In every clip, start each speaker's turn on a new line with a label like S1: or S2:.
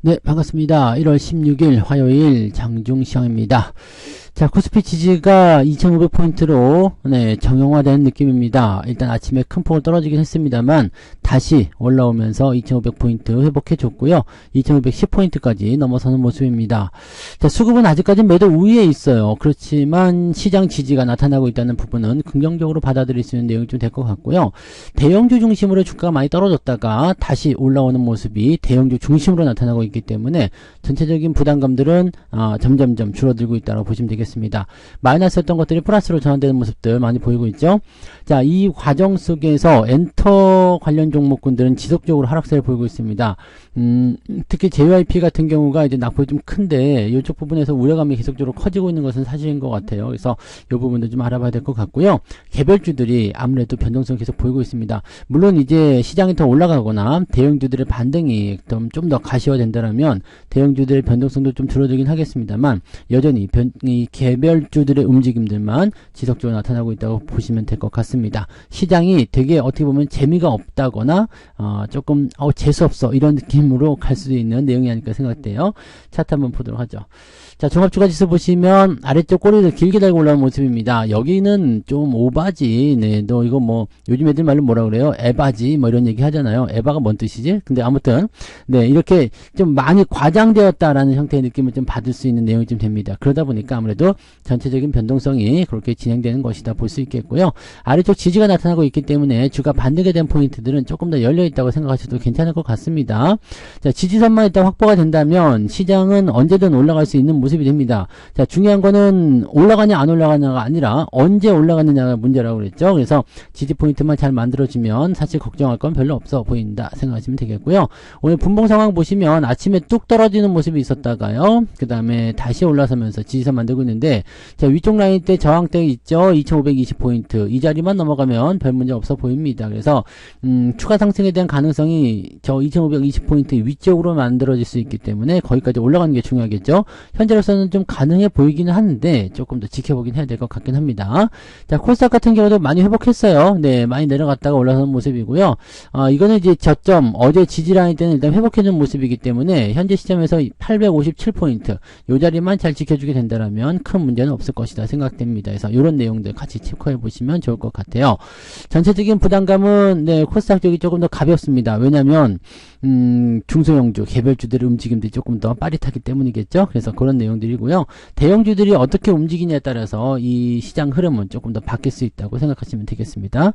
S1: 네, 반갑습니다. 1월 16일 화요일 장중시황입니다. 자, 코스피 지지가 2500포인트로 정형화된 느낌입니다. 일단 아침에 큰 폭으로 떨어지긴 했습니다만 다시 올라오면서 2500포인트 회복해줬고요. 2510포인트까지 넘어서는 모습입니다. 자, 수급은 아직까지 매도 우위에 있어요. 그렇지만 시장 지지가 나타나고 있다는 부분은 긍정적으로 받아들일 수 있는 내용이 좀 될 것 같고요. 대형주 중심으로 주가가 많이 떨어졌다가 다시 올라오는 모습이 대형주 중심으로 나타나고 있기 때문에 전체적인 부담감들은 점점점 줄어들고 있다고 보시면 되겠습니다. 마이너스였던 것들이 플러스로 전환되는 모습들 많이 보이고 있죠. 자, 이 과정 속에서 엔터 관련 종목군들은 지속적으로 하락세를 보이고 있습니다. 특히 JYP 같은 경우가 이제 낙폭이 좀 큰데 이쪽 부분에서 우려감이 계속적으로 커지고 있는 것은 사실인 것 같아요. 그래서 이 부분도 좀 알아봐야 될 것 같고요. 개별주들이 아무래도 변동성 계속 보이고 있습니다. 물론 이제 시장이 더 올라가거나 대형주들의 반등이 좀 더 가시화된다면 대형주들의 변동성도 좀 줄어들긴 하겠습니다만 여전히 이 개별주들의 움직임들만 지속적으로 나타나고 있다고 보시면 될 것 같습니다. 시장이 되게 어떻게 보면 재미가 없다거나 조금 재수없어 이런 느낌으로 갈 수도 있는 내용이 아닐까 생각돼요. 차트 한번 보도록 하죠. 자, 종합주가지수 보시면 아래쪽 꼬리를 길게 달고 올라오는 모습입니다. 여기는 좀 오바지. 네, 너 이거 뭐 요즘 애들 말로 뭐라 그래요? 에바지 뭐 이런 얘기 하잖아요. 에바가 뭔 뜻이지? 근데 아무튼 네, 이렇게 좀 많이 과장되었다라는 형태의 느낌을 좀 받을 수 있는 내용이 좀 됩니다. 그러다 보니까 아무래도 전체적인 변동성이 그렇게 진행되는 것이다 볼 수 있겠고요. 아래쪽 지지가 나타나고 있기 때문에 주가 반등에 대한 포인트들은 조금 더 열려 있다고 생각하셔도 괜찮을 것 같습니다. 자, 지지선만 일단 확보가 된다면 시장은 언제든 올라갈 수 있는 모습이 됩니다. 자, 중요한 거는 올라가냐 안 올라가냐가 아니라 언제 올라가느냐가 문제라고 그랬죠. 그래서 지지 포인트만 잘 만들어주면 사실 걱정할 건 별로 없어 보인다 생각하시면 되겠고요. 오늘 분봉 상황 보시면 아침에 뚝 떨어지는 모습이 있었다가요. 그 다음에 다시 올라서면서 지지선 만들고 있는데, 자, 위쪽 라인 때 저항대 있죠. 2520포인트. 이 자리만 넘어가면 별 문제 없어 보입니다. 그래서 추가 상승에 대한 가능성이 저 2520포인트 위쪽으로 만들어질 수 있기 때문에 거기까지 올라가는 게 중요하겠죠. 현재로서는 좀 가능해 보이기는 하는데 조금 더 지켜보긴 해야 될 것 같긴 합니다. 자, 코스닥 같은 경우도 많이 회복했어요. 네, 많이 내려갔다가 올라서는 모습이고요. 이거는 이제 저점 어제 지지라인 때는 일단 회복해준 모습이기 때문에 현재 시점에서 857포인트 요 자리만 잘 지켜주게 된다면 큰 문제는 없을 것이다 생각됩니다. 그래서 이런 내용들 같이 체크해 보시면 좋을 것 같아요. 전체적인 부담감은 네, 코스닥 쪽이 조금 더 가볍습니다. 왜냐하면 중소형주 개별주들의 움직임들이 조금 더 빠릿하기 때문이겠죠. 그래서 그런 내용들이고요. 대형주들이 어떻게 움직이냐에 따라서 이 시장 흐름은 조금 더 바뀔 수 있다고 생각하시면 되겠습니다.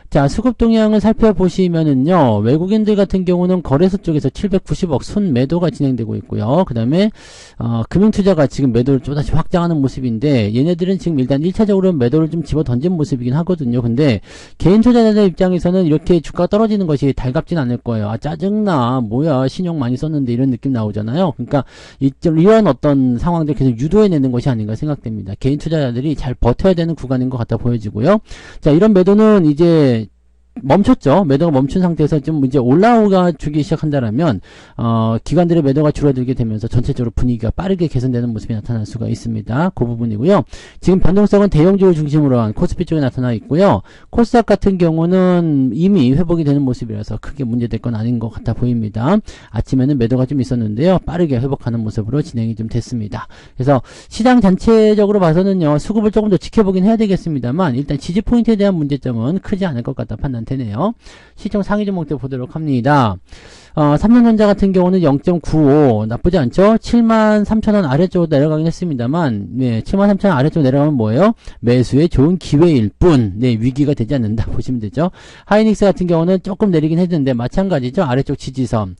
S1: 자, 수급 동향을 살펴보시면은요, 외국인들 같은 경우는 거래소 쪽에서 790억 순매도가 진행되고 있고요. 그 다음에, 금융투자가 지금 매도를 또다시 확장하는 모습인데, 얘네들은 지금 일단 1차적으로 매도를 좀 집어 던진 모습이긴 하거든요. 근데, 개인 투자자들 입장에서는 이렇게 주가가 떨어지는 것이 달갑진 않을 거예요. 아, 짜증나. 뭐야. 신용 많이 썼는데 이런 느낌 나오잖아요. 그러니까, 이런 어떤 상황들 계속 유도해내는 것이 아닌가 생각됩니다. 개인 투자자들이 잘 버텨야 되는 구간인 것 같아 보여지고요. 자, 이런 매도는 이제, 멈췄죠. 매도가 멈춘 상태에서 좀 이제 올라오가 주기 시작한다라면 기관들의 매도가 줄어들게 되면서 전체적으로 분위기가 빠르게 개선되는 모습이 나타날 수가 있습니다. 그 부분이고요. 지금 변동성은 대형주를 중심으로 한 코스피 쪽에 나타나 있고요. 코스닥 같은 경우는 이미 회복이 되는 모습이라서 크게 문제될 건 아닌 것 같아 보입니다. 아침에는 매도가 좀 있었는데요. 빠르게 회복하는 모습으로 진행이 좀 됐습니다. 그래서 시장 전체적으로 봐서는요. 수급을 조금 더 지켜보긴 해야 되겠습니다만 일단 지지 포인트에 대한 문제점은 크지 않을 것 같다 판단 되네요. 시총 상위 종목들 보도록 합니다. 삼성전자 같은 경우는 0.95 나쁘지 않죠? 73,000원 아래쪽으로 내려가긴 했습니다만 네, 73,000원 아래쪽으로 내려가면 뭐예요? 매수의 좋은 기회일 뿐 네, 위기가 되지 않는다 보시면 되죠. 하이닉스 같은 경우는 조금 내리긴 했는데 마찬가지죠. 아래쪽 지지선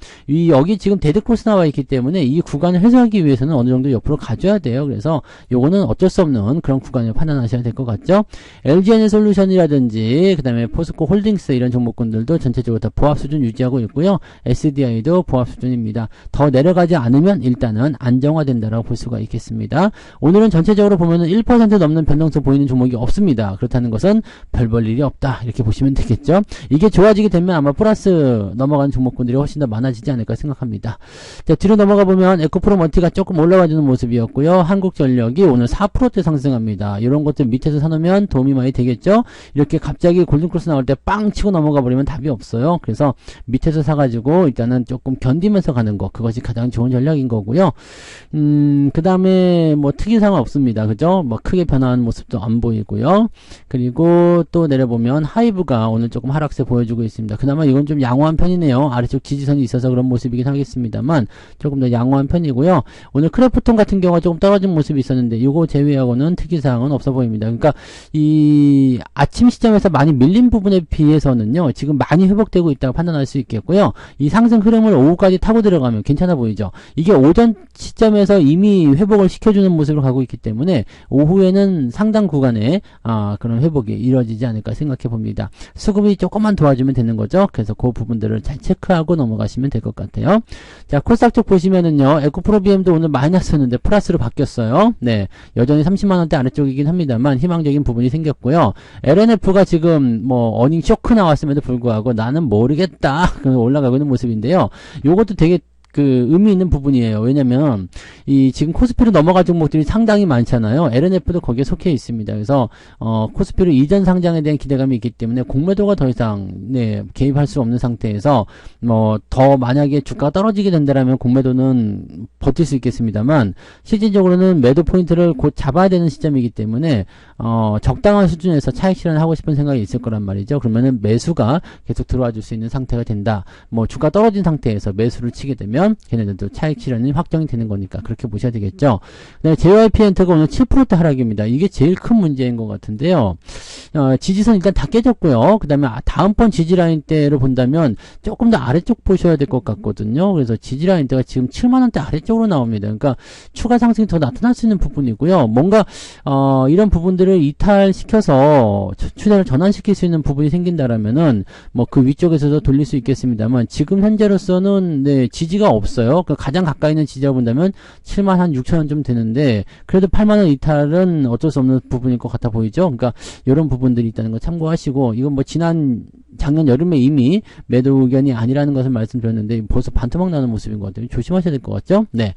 S1: 여기 지금 데드크로스 나와 있기 때문에 이 구간을 해소하기 위해서는 어느 정도 옆으로 가줘야 돼요. 그래서 요거는 어쩔 수 없는 그런 구간을 판단하셔야 될 것 같죠. LG에너솔루션이라든지 그 다음에 포스코 홀딩스 이런 종목군들도 전체적으로 다 보합 수준 유지하고 있고요. SDI도 보합 수준입니다. 더 내려가지 않으면 일단은 안정화된다라고 볼 수가 있겠습니다. 오늘은 전체적으로 보면은 1% 넘는 변동성 보이는 종목이 없습니다. 그렇다는 것은 별 볼 일이 없다 이렇게 보시면 되겠죠. 이게 좋아지게 되면 아마 플러스 넘어가는 종목군들이 훨씬 더 많아지지 않을까 생각합니다. 자, 뒤로 넘어가 보면 에코프로먼티가 조금 올라와주는 모습이었고요. 한국전력이 오늘 4%대 상승합니다. 이런 것들 밑에서 사놓으면 도움이 많이 되겠죠. 이렇게 갑자기 골든크로스 나올 때 빵 꽝 치고 넘어가 버리면 답이 없어요. 그래서 밑에서 사가지고 일단은 조금 견디면서 가는 거, 그것이 가장 좋은 전략인 거고요. 그 다음에 뭐 특이사항은 없습니다. 그죠? 뭐 크게 변화한 모습도 안 보이고요. 그리고 또 내려보면 하이브가 오늘 조금 하락세 보여주고 있습니다. 그나마 이건 좀 양호한 편이네요. 아래쪽 지지선이 있어서 그런 모습이긴 하겠습니다만 조금 더 양호한 편이고요. 오늘 크래프톤 같은 경우가 조금 떨어진 모습이 있었는데 이거 제외하고는 특이사항은 없어 보입니다. 그러니까 이 아침 시점에서 많이 밀린 부분에 비해서는요, 지금 많이 회복되고 있다고 판단할 수 있겠고요. 이 상승 흐름을 오후까지 타고 들어가면 괜찮아 보이죠. 이게 오전 시점에서 이미 회복을 시켜주는 모습으로 가고 있기 때문에 오후에는 상당 구간에 그런 회복이 이루어지지 않을까 생각해 봅니다. 수급이 조금만 도와주면 되는 거죠. 그래서 그 부분들을 잘 체크하고 넘어가시면 될 것 같아요. 자, 코스닥 쪽 보시면은요, 에코프로비엠도 오늘 마이너스였는데 플러스로 바뀌었어요. 네, 여전히 30만원대 아래쪽이긴 합니다만 희망적인 부분이 생겼고요. LNF가 지금 뭐 어닝 쇼크 나왔음에도 불구하고 나는 모르겠다 올라가고 있는 모습인데요. 요것도 되게 의미 있는 부분이에요. 왜냐면 지금 코스피로 넘어갈 종목들이 상당히 많잖아요. LNF도 거기에 속해 있습니다. 그래서 코스피로 이전 상장에 대한 기대감이 있기 때문에 공매도가 더 이상 개입할 수 없는 상태에서 더 만약에 주가가 떨어지게 된다라면 공매도는 버틸 수 있겠습니다만 실질적으로는 매도 포인트를 곧 잡아야 되는 시점이기 때문에 적당한 수준에서 차익 실현을 하고 싶은 생각이 있을 거란 말이죠. 그러면은 매수가 계속 들어와 줄 수 있는 상태가 된다. 주가 떨어진 상태에서 매수를 치게 되면 걔네들도 차익 실현이 확정이 되는 거니까 그렇게 보셔야 되겠죠. 네, JYP엔터가 오늘 7% 하락입니다. 이게 제일 큰 문제인 것 같은데요. 지지선 일단 다 깨졌고요. 그 다음에 다음번 지지라인 대로 본다면 조금 더 아래쪽 보셔야 될 것 같거든요. 그래서 지지라인 대가 지금 7만원대 아래쪽으로 나옵니다. 그러니까 추가 상승이 더 나타날 수 있는 부분이고요. 뭔가 이런 부분들을 이탈시켜서 추세를 전환시킬 수 있는 부분이 생긴다라면은 그 위쪽에서도 돌릴 수 있겠습니다만 지금 현재로서는 지지가 없어요. 가장 가까이 있는 지지라 본다면 7만 한 6천원 좀 되는데 그래도 8만원 이탈은 어쩔 수 없는 부분일 것 같아 보이죠. 그러니까 이런 부분들이 있다는 거 참고하시고 이건 작년 여름에 이미 매도 의견이 아니라는 것을 말씀드렸는데 벌써 반토막 나는 모습인 것 같아요. 조심하셔야 될 것 같죠? 네.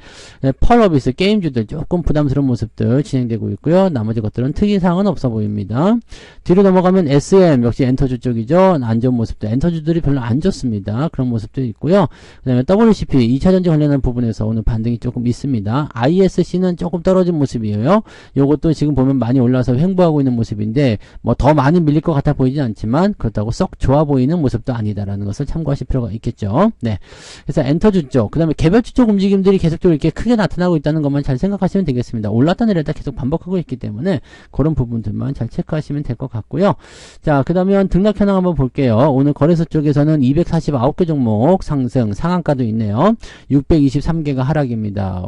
S1: 펄어비스 게임주들 조금 부담스러운 모습들 진행되고 있고요. 나머지 것들은 특이사항은 없어 보입니다. 뒤로 넘어가면 SM 역시 엔터주 쪽이죠. 안 좋은 모습들. 엔터주들이 별로 안 좋습니다. 그런 모습도 있고요. 그 다음에 WCP 2차전지 관련한 부분에서 오늘 반등이 조금 있습니다. ISC는 조금 떨어진 모습이에요. 요것도 지금 보면 많이 올라서 횡보하고 있는 모습인데 더 많이 밀릴 것 같아 보이진 않지만 그렇다고 썩 좋아 보이는 모습도 아니다라는 것을 참고하실 필요가 있겠죠. 네. 그래서 엔터주 쪽, 그 다음에 개별주 쪽 움직임들이 계속적으로 이렇게 크게 나타나고 있다는 것만 잘 생각하시면 되겠습니다. 올랐다 내렸다 계속 반복하고 있기 때문에 그런 부분들만 잘 체크하시면 될 것 같고요. 자, 그 다음에 등락 현황 한번 볼게요. 오늘 거래소 쪽에서는 249개 종목 상승, 상한가도 있네요. 623개가 하락입니다.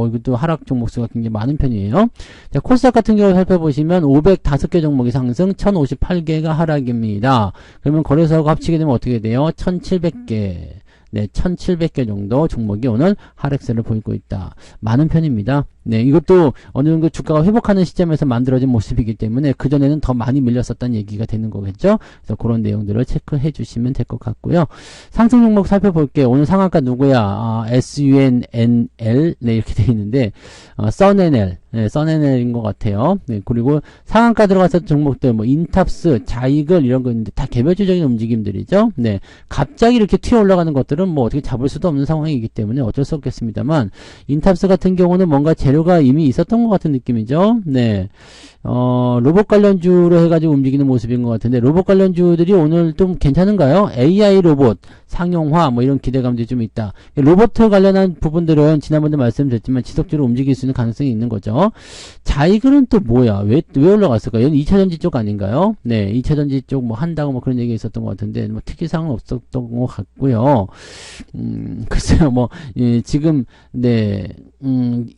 S1: 이것도 하락 종목 수가 굉장히 많은 편이에요. 자, 코스닥 같은 경우 살펴보시면 505개 종목이 상승, 1058개가 하락입니다. 그러면 거래소하고 합치게 되면 어떻게 돼요? 1700개. 네, 1700개 정도 종목이 오늘 하락세를 보이고 있다. 많은 편입니다. 네, 이것도 어느 정도 주가가 회복하는 시점에서 만들어진 모습이기 때문에 그전에는 더 많이 밀렸었다는 얘기가 되는 거겠죠. 그래서 그런 내용들을 체크해 주시면 될 것 같고요. 상승 종목 살펴볼게요. 오늘 상한가 누구야? SUNNL 네, 이렇게 되어 있는데 SUNNL 네, SUNNL인 것 같아요. 네, 그리고 상한가 들어갔었던 종목들 인탑스, 자이글 이런 거 있는데 다 개별주적인 움직임들이죠. 네, 갑자기 이렇게 튀어 올라가는 것들은 어떻게 잡을 수도 없는 상황이기 때문에 어쩔 수 없겠습니다만 인탑스 같은 경우는 뭔가 재료가 이미 있었던 것 같은 느낌이죠. 네. 로봇 관련주로 해가지고 움직이는 모습인 것 같은데, 로봇 관련주들이 오늘 좀 괜찮은가요? AI 로봇, 상용화, 이런 기대감들이 좀 있다. 로봇 관련한 부분들은 지난번에 말씀드렸지만 지속적으로 움직일 수 있는 가능성이 있는 거죠. 자이글은 또 뭐야? 왜 올라갔을까요? 얘는 2차전지 쪽 아닌가요? 네. 2차전지 쪽 한다고 그런 얘기가 있었던 것 같은데, 특이사항은 없었던 것 같고요. 글쎄요, 지금, 네.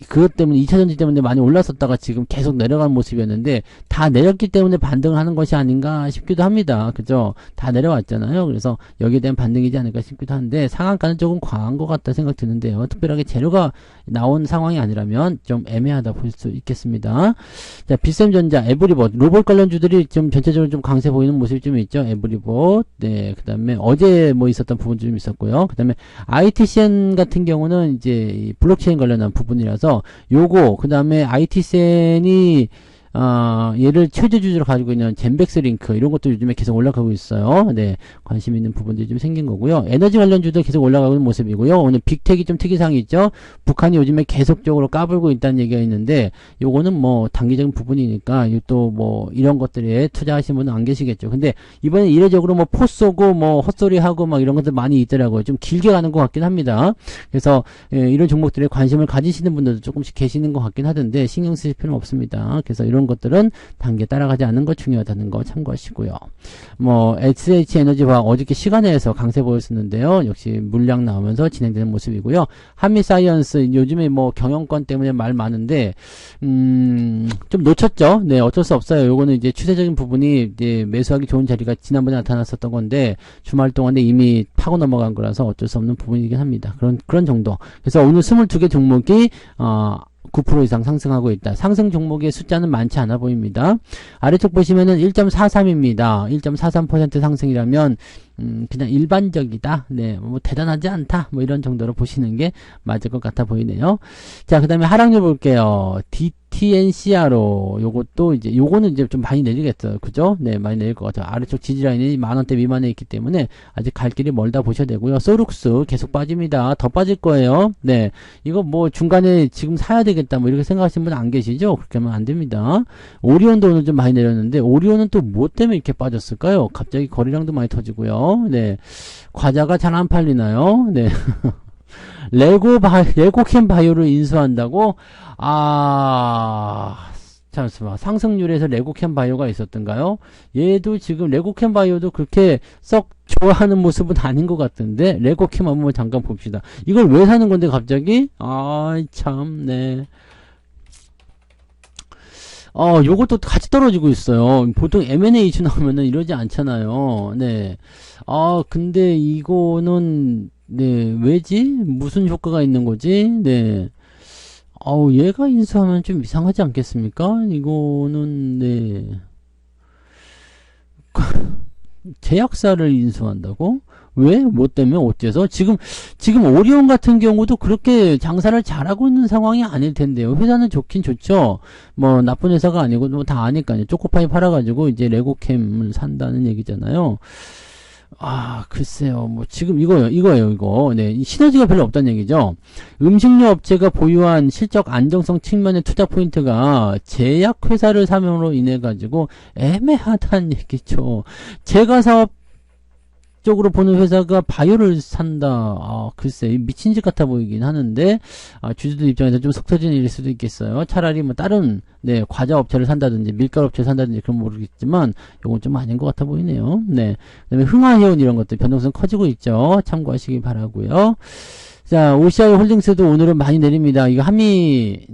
S1: 그것 때문에 2차전지 때문에 많이 올랐었다가 지금 계속 내려간 모습이었는데 다 내렸기 때문에 반등을 하는 것이 아닌가 싶기도 합니다. 그죠? 다 내려왔잖아요. 그래서 여기에 대한 반등이지 않을까 싶기도 한데 상한가는 조금 과한 것 같다 생각 드는데요. 특별하게 재료가 나온 상황이 아니라면 좀 애매하다 볼 수 있겠습니다. 자, 비샘전자, 에브리봇, 로봇 관련주들이 좀 전체적으로 좀 강세 보이는 모습이 좀 있죠. 에브리봇, 네, 그 다음에 어제 있었던 부분도 좀 있었고요. 그 다음에 ITCN 같은 경우는 이제 블록체인 관련한 부분이라서 요거 그 다음에 ITCN이 얘를 최저주주로 가지고 있는 젠백스링크 이런 것도 요즘에 계속 올라가고 있어요. 네, 관심 있는 부분들이 좀 생긴 거고요. 에너지 관련주도 계속 올라가고 있는 모습이고요. 오늘 빅텍이 좀 특이사항이 있죠. 북한이 요즘에 계속적으로 까불고 있다는 얘기가 있는데 요거는 뭐 단기적인 부분이니까 또 뭐 이런 것들에 투자하시는 분은 안 계시겠죠. 근데 이번에 이례적으로 뭐 포 쏘고 뭐 헛소리하고 막 이런 것들 많이 있더라고요. 좀 길게 가는 것 같긴 합니다. 그래서 이런 종목들에 관심을 가지시는 분들도 조금씩 계시는 것 같긴 하던데 신경 쓰실 필요는 없습니다. 그래서 이런 것들은 단계 따라가지 않는 거 중요하다는 거 참고하시고요. 뭐 SH에너지화학 어저께 시간에서 강세 보였었는데요. 역시 물량 나오면서 진행되는 모습이고요. 한미사이언스 요즘에 뭐 경영권 때문에 말 많은데 좀 놓쳤죠. 네, 어쩔 수 없어요. 요거는 이제 추세적인 부분이 이제 매수하기 좋은 자리가 지난번에 나타났었던 건데 주말 동안에 이미 파고 넘어간 거라서 어쩔 수 없는 부분이긴 합니다. 그런 정도. 그래서 오늘 22개 종목이 9% 이상 상승하고 있다. 상승 종목의 숫자는 많지 않아 보입니다. 아래쪽 보시면은 1.43입니다. 1.43% 상승이라면 그냥 일반적이다. 네, 뭐 대단하지 않다. 뭐 이런 정도로 보시는 게 맞을 것 같아 보이네요. 자, 그다음에 하락률 볼게요. DTNCR로 요것도 이제 요거는 이제 좀 많이 내리겠어요. 그죠? 네, 많이 내릴 것 같아요. 아래쪽 지지라인이 10,000원대 미만에 있기 때문에 아직 갈 길이 멀다 보셔야 되고요. 소룩스 계속 빠집니다. 더 빠질 거예요. 네, 이거 뭐 중간에 지금 사야 되겠다 뭐 이렇게 생각하시는 분 안 계시죠? 그렇게 하면 안 됩니다. 오리온도 오늘 좀 많이 내렸는데 오리온은 또 뭐 때문에 이렇게 빠졌을까요? 갑자기 거래량도 많이 터지고요. 네, 과자가 잘 안 팔리나요? 네. 레고캠 바이오를 인수한다고? 잠시만. 상승률에서 레고캠 바이오가 있었던가요? 얘도 지금 레고캠 바이오도 그렇게 썩 좋아하는 모습은 아닌 것 같은데, 레고캠 한번 잠깐 봅시다. 이걸 왜 사는 건데, 갑자기? 참, 네. 요것도 같이 떨어지고 있어요. 보통 M&A 이슈 나오면은 이러지 않잖아요. 네. 근데 이거는, 네, 왜지? 무슨 효과가 있는 거지? 네. 얘가 인수하면 좀 이상하지 않겠습니까? 이거는, 네. 제약사를 인수한다고? 왜? 뭐 때문에? 어째서? 지금 오리온 같은 경우도 그렇게 장사를 잘하고 있는 상황이 아닐 텐데요. 회사는 좋긴 좋죠. 뭐, 나쁜 회사가 아니고, 뭐, 다 아니까요. 초코파이 팔아가지고, 이제 레고캠을 산다는 얘기잖아요. 글쎄요. 뭐, 지금 이거예요. 네. 이 시너지가 별로 없다는 얘기죠. 음식료 업체가 보유한 실적 안정성 측면의 투자 포인트가 제약회사를 사면으로 인해가지고 애매하다는 얘기죠. 제가 사업 쪽으로 보는 회사가 바이오를 산다. 글쎄, 미친 짓 같아 보이긴 하는데, 주주들 입장에서 좀 속 터지는 일일 수도 있겠어요. 차라리 뭐 다른, 네, 과자 업체를 산다든지, 밀가루 업체를 산다든지, 그런 모르겠지만, 요건 좀 아닌 것 같아 보이네요. 네. 그 다음에 흥하해운 이런 것들 변동성 커지고 있죠. 참고하시기 바라고요. 자, OCI 홀딩스도 오늘은 많이 내립니다. 이거 한미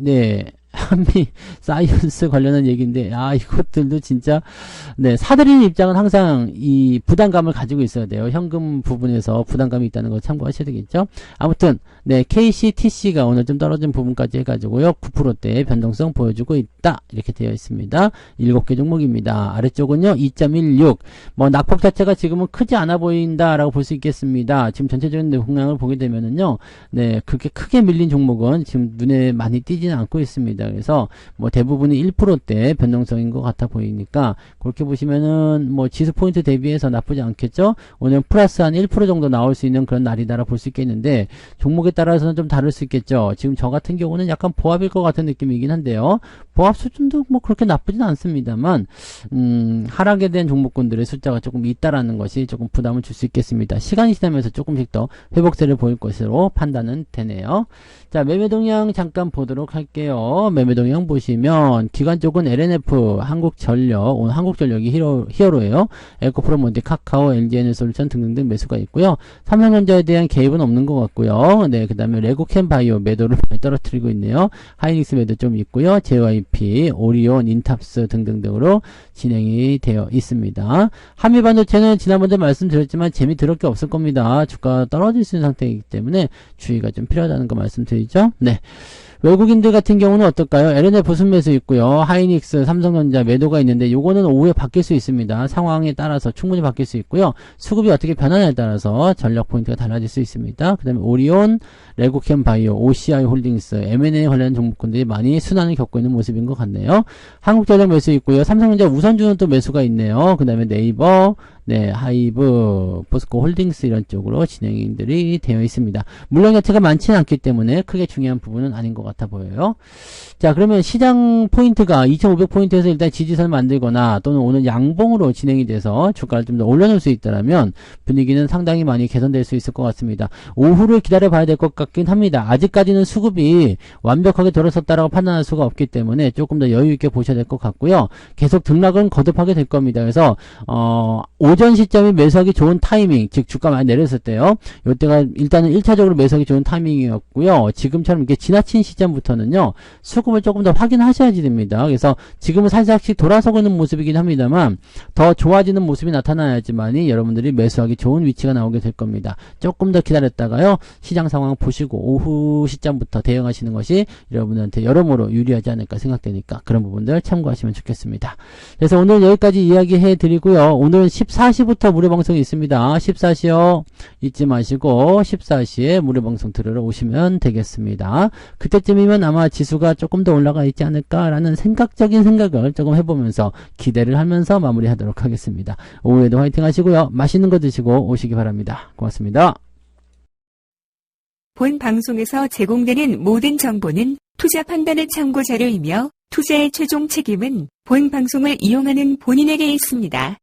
S1: 사이언스 관련한 얘기인데, 이것들도 진짜, 네, 사들이는 입장은 항상 이 부담감을 가지고 있어야 돼요. 현금 부분에서 부담감이 있다는 거 참고하셔야 되겠죠. 아무튼, 네, KCTC가 오늘 좀 떨어진 부분까지 해가지고요, 9%대 변동성 보여주고 있다. 이렇게 되어 있습니다. 7개 종목입니다. 아래쪽은요, 2.16. 뭐, 낙폭 자체가 지금은 크지 않아 보인다라고 볼 수 있겠습니다. 지금 전체적인 동향을 보게 되면은요, 네, 그렇게 크게 밀린 종목은 지금 눈에 많이 띄지는 않고 있습니다. 그래서 뭐 대부분이 1%대 변동성인 것 같아 보이니까 그렇게 보시면은 뭐 지수 포인트 대비해서 나쁘지 않겠죠. 오늘 플러스 한 1% 정도 나올 수 있는 그런 날이다라 볼 수 있겠는데 종목에 따라서는 좀 다를 수 있겠죠. 지금 저 같은 경우는 약간 보합일 것 같은 느낌이긴 한데요. 보합 수준도 뭐 그렇게 나쁘진 않습니다만 하락에 대한 종목군들의 숫자가 조금 있다라는 것이 조금 부담을 줄 수 있겠습니다. 시간이 지나면서 조금씩 더 회복세를 보일 것으로 판단은 되네요. 자, 매매 동향 잠깐 보도록 할게요. 매매 동향 보시면 기관 쪽은 LNF, 한국전력, 오늘 한국전력이 히어로예요. 에코프로몬디, 카카오, LG에너솔루션 등등등 매수가 있고요. 삼성전자에 대한 개입은 없는 것 같고요. 네, 그 다음에 레고캠바이오 매도를 많이 떨어뜨리고 있네요. 하이닉스 매도 좀 있고요. JYP, 오리온, 인탑스 등등등으로 진행이 되어 있습니다. 한미반도체는 지난번에 말씀드렸지만 재미 들을 게 없을 겁니다. 주가 떨어질 수 있는 상태이기 때문에 주의가 좀 필요하다는 거 말씀드리죠. 네. 외국인들 같은 경우는 어떨까요? LNL 부순 매수 있고요. 하이닉스, 삼성전자 매도가 있는데 요거는 오후에 바뀔 수 있습니다. 상황에 따라서 충분히 바뀔 수 있고요. 수급이 어떻게 변하냐에 따라서 전략 포인트가 달라질 수 있습니다. 그 다음에 오리온, 레고캠 바이오, OCI 홀딩스, M&A 관련 종목군들이 많이 순환을 겪고 있는 모습인 것 같네요. 한국전력 매수 있고요. 삼성전자 우선주는 또 매수가 있네요. 그 다음에 네이버, 네, 하이브, 포스코 홀딩스 이런 쪽으로 진행들이 되어 있습니다. 물론 자체가 많지는 않기 때문에 크게 중요한 부분은 아닌 것 같아 보여요. 자, 그러면 시장 포인트가 2500포인트에서 일단 지지선을 만들거나 또는 오늘 양봉으로 진행이 돼서 주가를 좀 더 올려놓을 수 있다면 분위기는 상당히 많이 개선될 수 있을 것 같습니다. 오후를 기다려 봐야 될 것 같긴 합니다. 아직까지는 수급이 완벽하게 돌아섰다라고 판단할 수가 없기 때문에 조금 더 여유 있게 보셔야 될 것 같고요. 계속 등락은 거듭하게 될 겁니다. 그래서 오전 시점이 매수하기 좋은 타이밍, 즉 주가 많이 내렸을 때요. 이때가 일단은 1차적으로 매수하기 좋은 타이밍이었고요. 지금처럼 이렇게 지나친 시점부터는요. 수급을 조금 더 확인하셔야지 됩니다. 그래서 지금은 살짝씩 돌아서고 있는 모습이긴 합니다만 더 좋아지는 모습이 나타나야지만이 여러분들이 매수하기 좋은 위치가 나오게 될 겁니다. 조금 더 기다렸다가요. 시장 상황 보시고 오후 시점부터 대응하시는 것이 여러분한테 여러모로 유리하지 않을까 생각되니까 그런 부분들 참고하시면 좋겠습니다. 그래서 오늘 여기까지 이야기해 드리고요. 오늘은 14시부터 무료 방송이 있습니다. 14시요. 잊지 마시고 14시에 무료 방송 들으러 오시면 되겠습니다. 그때쯤이면 아마 지수가 조금 더 올라가 있지 않을까라는 생각적인 생각을 조금 해보면서 기대를 하면서 마무리하도록 하겠습니다. 오후에도 화이팅 하시고요. 맛있는 거 드시고 오시기 바랍니다. 고맙습니다.
S2: 본 방송에서 제공되는 모든 정보는 투자 판단의 참고 자료이며 투자의 최종 책임은 본 방송을 이용하는 본인에게 있습니다.